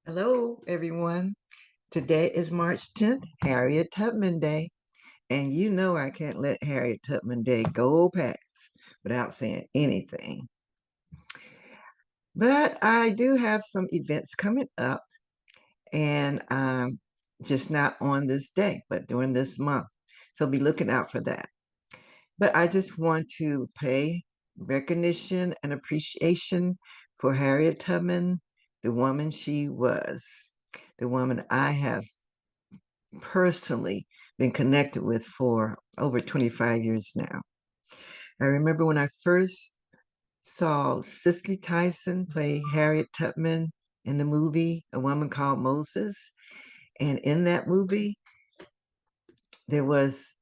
Hello, everyone. Today is March 10th, Harriet Tubman Day. And you know I can't let Harriet Tubman Day go past without saying anything. But I do have some events coming up, and just not on this day, but during this month. So be looking out for that. But I just want to pay recognition and appreciation for Harriet Tubman, the woman she was, the woman I have personally been connected with for over 25 years now. I remember when I first saw Cicely Tyson play Harriet Tubman in the movie A Woman Called Moses. And in that movie, there was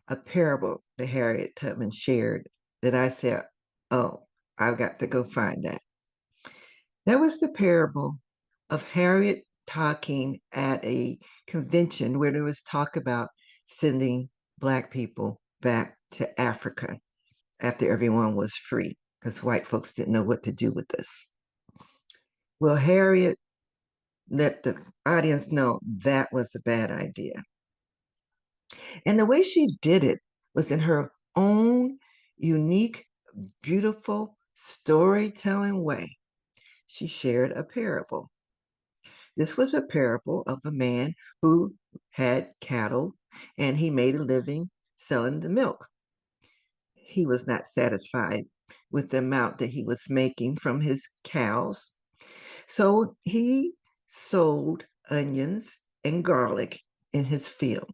a parable that Harriet Tubman shared that I said, oh, I've got to go find that. That was the parable of Harriet talking at a convention where there was talk about sending Black people back to Africa after everyone was free, because white folks didn't know what to do with us. Well, Harriet let the audience know that was a bad idea. And the way she did it was in her own unique, beautiful storytelling way. She shared a parable. This was a parable of a man who had cattle and he made a living selling the milk. He was not satisfied with the amount that he was making from his cows. So he sold onions and garlic in his field.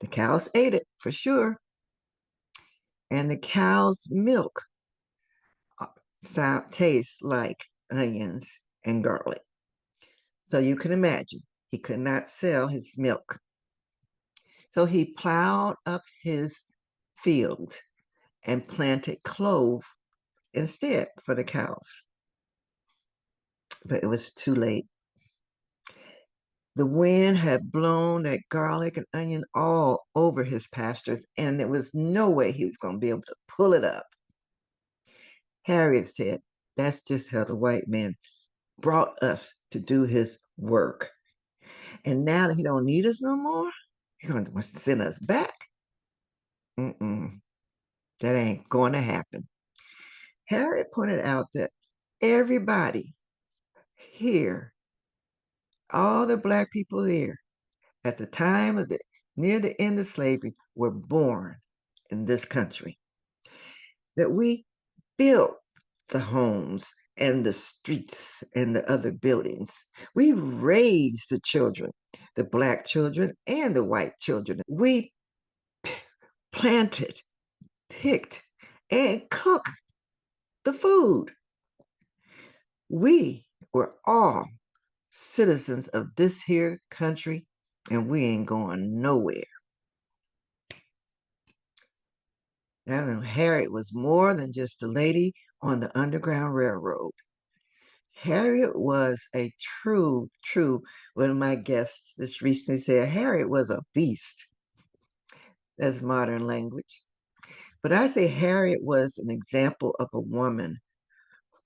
The cows ate it for sure. And the cow's milk tastes like onions and garlic. So you can imagine he could not sell his milk. So he plowed up his field and planted clove instead for the cows. But it was too late. The wind had blown that garlic and onion all over his pastures, and there was no way he was going to be able to pull it up. Harriet said, that's just how the white man brought us to do his work. And now that he don't need us no more, he's going to send us back. Mm-mm, that ain't going to happen. Harriet pointed out that everybody here, all the Black people here, at the time of the near the end of slavery, were born in this country. That we built the homes and the streets and the other buildings. We raised the children, the Black children and the white children. We planted, picked, and cooked the food. We were all citizens of this here country, and we ain't going nowhere. Now, Harriet was more than just a lady on the Underground Railroad. Harriet was a one of my guests just recently said, Harriet was a beast. That's modern language. But I say Harriet was an example of a woman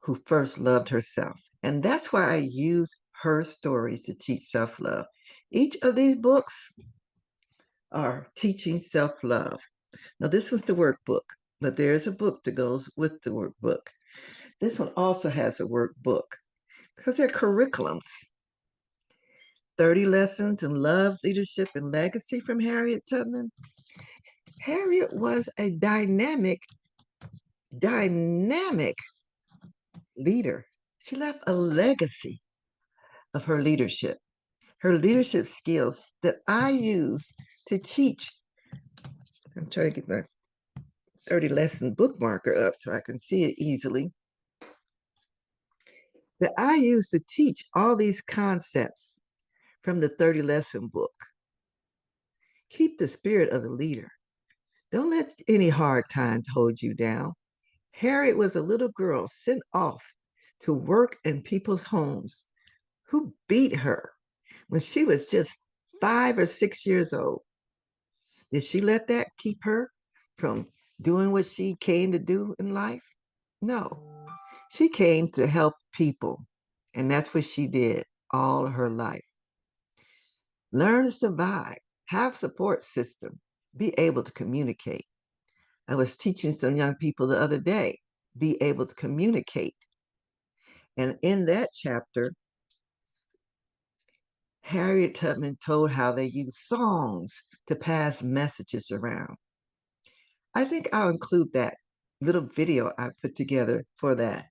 who first loved herself. And that's why I use her stories to teach self love. Each of these books are teaching self love. Now, this was the workbook, but there's a book that goes with the workbook. This one also has a workbook because they're curriculums. 30 lessons in love, leadership, and legacy from Harriet Tubman. Harriet was a dynamic leader. She left a legacy of her leadership skills that I use to teach. I'm trying to get my 30 lesson bookmarker up so I can see it easily. That I use to teach all these concepts from the 30 lesson book. Keep the spirit of the leader. Don't let any hard times hold you down. Harriet was a little girl sent off to work in people's homes who beat her when she was just 5 or 6 years old. Did she let that keep her from doing what she came to do in life? No. She came to help people, and that's what she did. all her life. Learn to survive, have support system, be able to communicate. I was teaching some young people the other day, be able to communicate. And in that chapter, Harriet Tubman told how they used songs to pass messages around. I think I'll include that little video I put together for that.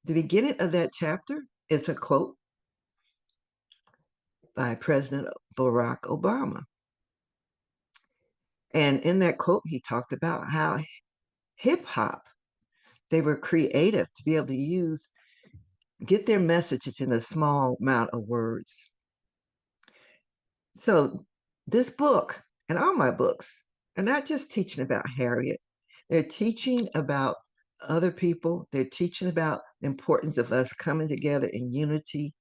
The beginning of that chapter is a quote by President Barack Obama. And in that quote, he talked about how hip hop, they were creative to be able to get their messages in a small amount of words. So this book and all my books are not just teaching about Harriet. They're teaching about other people. They're teaching about the importance of us coming together in unity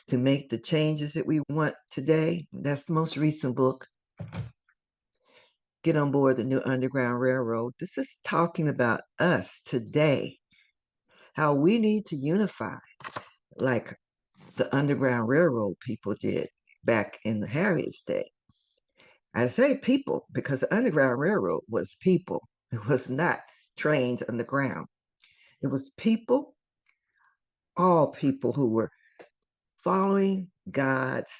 to make the changes that we want today. That's the most recent book, Get on Board the New Underground Railroad. This is talking about us today, how we need to unify like the Underground Railroad people did back in the Harriet's day. I say people because the Underground Railroad was people. It was not trains underground. It was people, all people who were following God's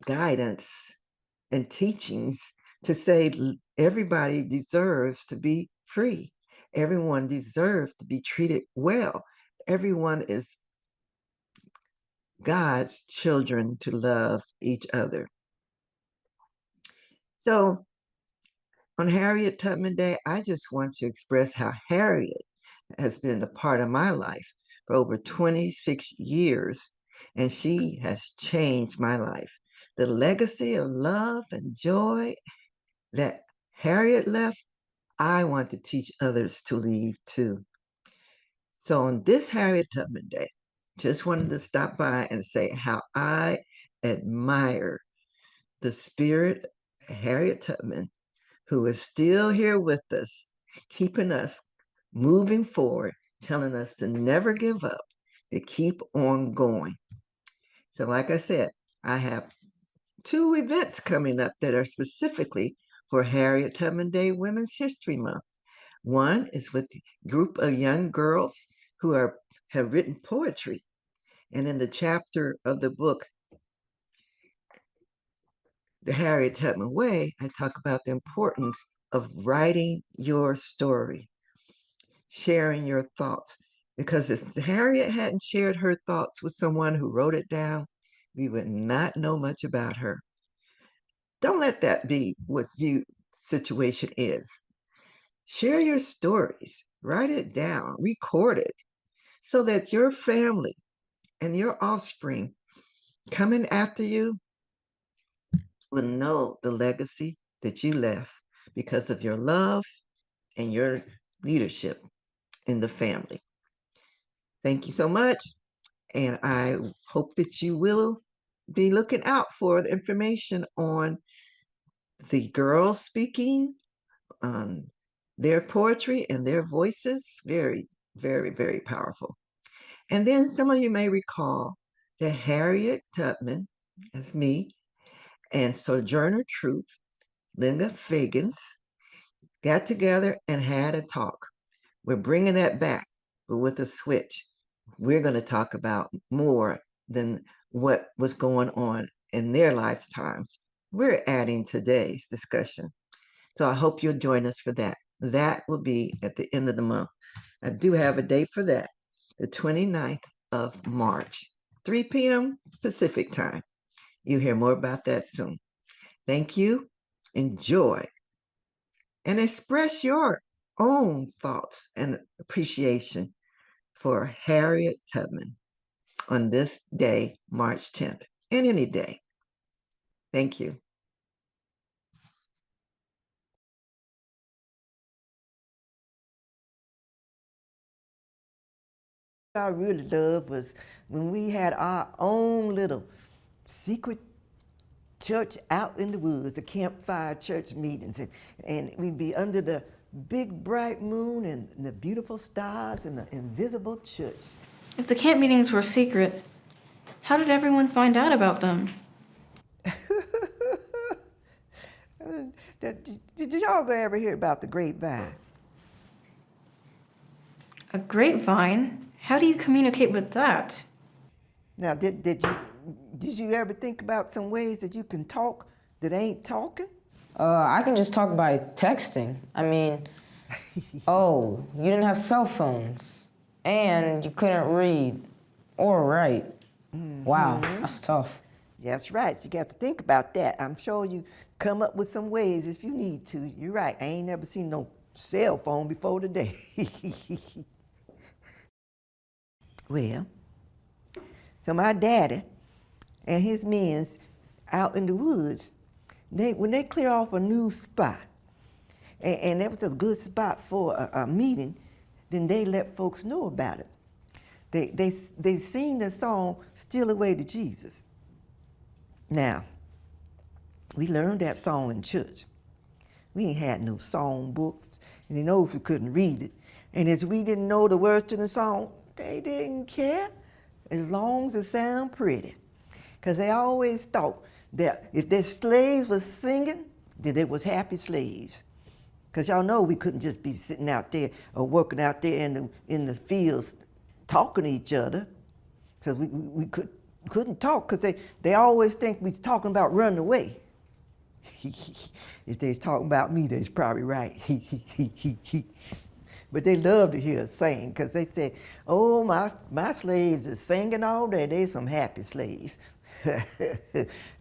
guidance and teachings to say everybody deserves to be free. Everyone deserves to be treated well. Everyone is God's children to love each other. So on Harriet Tubman Day, I just want to express how Harriet has been a part of my life for over 26 years, and she has changed my life. The legacy of love and joy that Harriet left, I want to teach others to leave too. So on this Harriet Tubman Day, just wanted to stop by and say how I admire the spirit of Harriet Tubman, who is still here with us, keeping us moving forward, telling us to never give up, to keep on going. So, like I said, I have two events coming up that are specifically for Harriet Tubman Day Women's History Month. One is with a group of young girls who have written poetry. And in the chapter of the book, The Harriet Tubman Way, I talk about the importance of writing your story, sharing your thoughts. Because if Harriet hadn't shared her thoughts with someone who wrote it down, we would not know much about her. Don't let that be what your situation is. Share your stories, write it down, record it, so that your family and your offspring coming after you will know the legacy that you left because of your love and your leadership in the family. Thank you so much. And I hope that you will be looking out for the information on the girls speaking, on their poetry and their voices. Very, very, very powerful. And then some of you may recall that Harriet Tubman, that's me, and Sojourner Truth, Linda Fagans, got together and had a talk. We're bringing that back, but with a switch. We're going to talk about more than what was going on in their lifetimes. We're adding today's discussion. So I hope you'll join us for that. That will be at the end of the month. I do have a date for that, the 29th of March, 3 p.m. Pacific time. You'll hear more about that soon. Thank you. Enjoy and express your own thoughts and appreciation for Harriet Tubman on this day, March 10th, and any day. Thank you. I really loved was when we had our own little secret church out in the woods, the campfire church meetings, and we'd be under the big bright moon and the beautiful stars and the invisible church. If the camp meetings were secret, How did everyone find out about them? Did y'all ever hear about the grapevine? A grapevine? How do you communicate with that? Now, did you ever think about some ways that you can talk that ain't talking? I can just talk by texting. I mean, oh, you didn't have cell phones, and you couldn't read or write. Wow, that's tough. That's right. You got to think about that. I'm sure you come up with some ways if you need to. You're right. I ain't never seen no cell phone before today. Well, so my daddy and his men's out in the woods, when they clear off a new spot, and that was a good spot for a meeting, then they let folks know about it. They sing the song, Steal Away to Jesus. Now, we learned that song in church. We ain't had no song books, and they know if we couldn't read it. And as we didn't know the words to the song, they didn't care, as long as it sound pretty. Because they always thought that if their slaves was singing, then they was happy slaves. Because y'all know we couldn't just be sitting out there or working out there in the fields talking to each other, because we couldn't talk, because they always think we was talking about running away. If they was talking about me, they was probably right. But they love to hear us sing, because they say, oh, my slaves is singing all day. They some happy slaves.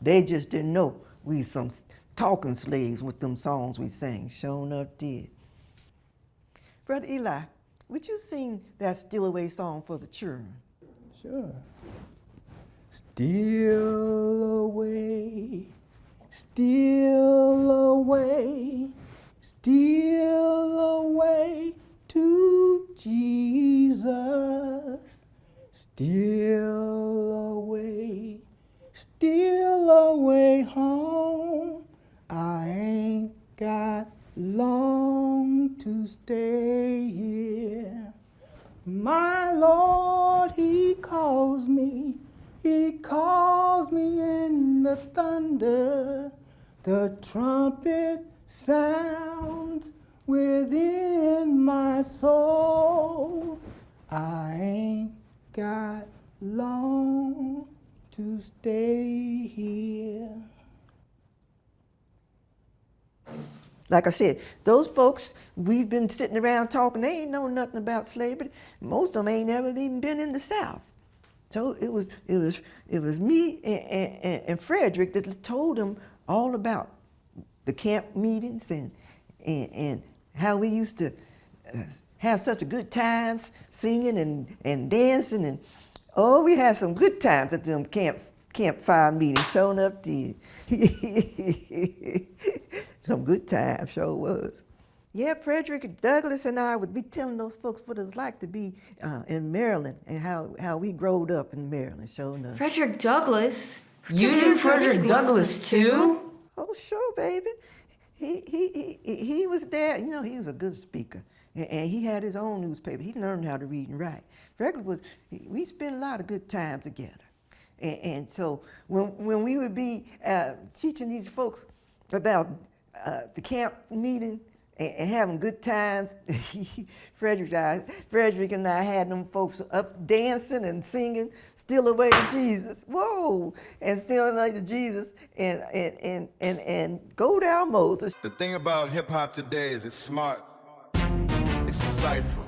They just didn't know we some talking slaves with them songs we sang. Sure enough did. Brother Eli, would you sing that Steal Away song for the children? Sure. Steal away, steal away, steal away to Jesus. Steal away home. I ain't got long to stay here. My Lord, He calls me in the thunder. The trumpet sounds within my soul. I ain't got long to stay here. Like I said, those folks we've been sitting around talking, they ain't know nothing about slavery. Most of them ain't never even been in the South. So it was me and Frederick that told them all about the camp meetings and how we used to have such a good times singing and dancing, and oh, we had some good times at them campfire meetings. Showing up did. Some good times, sure was. Yeah, Frederick Douglass and I would be telling those folks what it was like to be in Maryland and how we growed up in Maryland, sure enough. Frederick Douglass? You knew Frederick Douglass too? Oh, sure, baby. He was there. You know, he was a good speaker. And he had his own newspaper. He learned how to read and write. Frederick we spent a lot of good time together. And so when we would be teaching these folks about the camp meeting and having good times, Frederick and I had them folks up dancing and singing "Steal Away to Jesus." Whoa! And "Steal Away to Jesus" and "Go Down Moses." The thing about hip hop today is it's smart. It's insightful.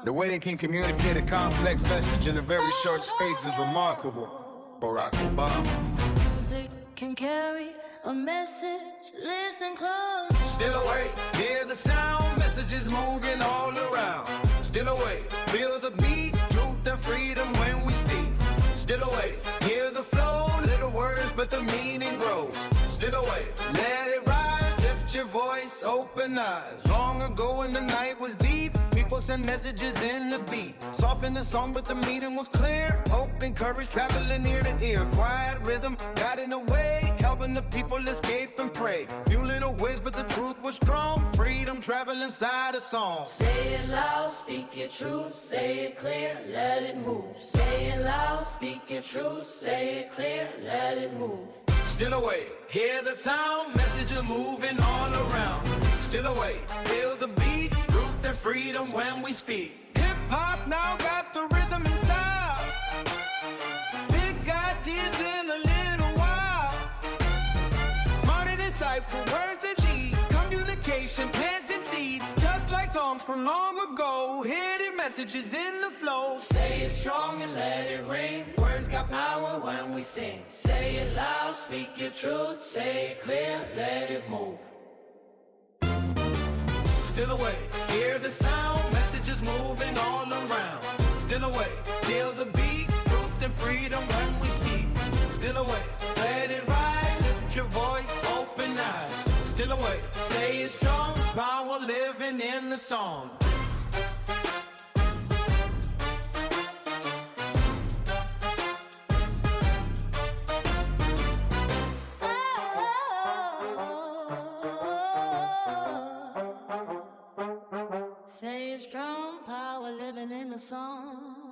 The way they can communicate a complex message in a very short space is remarkable. Barack Obama. Music can carry a message. Listen close. Still away, hear the sound. Messages moving all around. Still away, feel the beat. Truth and freedom when we speak. Still away, hear the flow. Little words, but the meaning grows. Still away, let it rise. Lift your voice, open eyes. Long ago when the night was deep, people sent messages in the beat. Soften the song, but the meaning was clear. Hope and courage traveling ear to ear. Quiet rhythm got in the way. helping the people escape and pray. Few little ways, but the truth was strong. Freedom travel inside a song. Say it loud, speak your truth, say it clear, let it move. Say it loud, speak your truth, say it clear, let it move. Still away, hear the sound, messages moving all around. Still away, feel the beat, truth and freedom when we speak. Hip hop now got the rhythm and style. Big ideas in a little while. Smart and insightful words that lead. Communication, planting seeds, just like songs from long ago. Hidden messages in the flow. Say it strong and let it ring. Words got power when we sing. Say it loud, speak your truth. Say it clear, let it move. Still away, hear the sound, messages moving all around. Still away, feel the beat, truth and freedom when we speak. Still away, let it rise, lift your voice, open eyes. Still away, say it strong, power living in the song. Say it's strong power living in the song.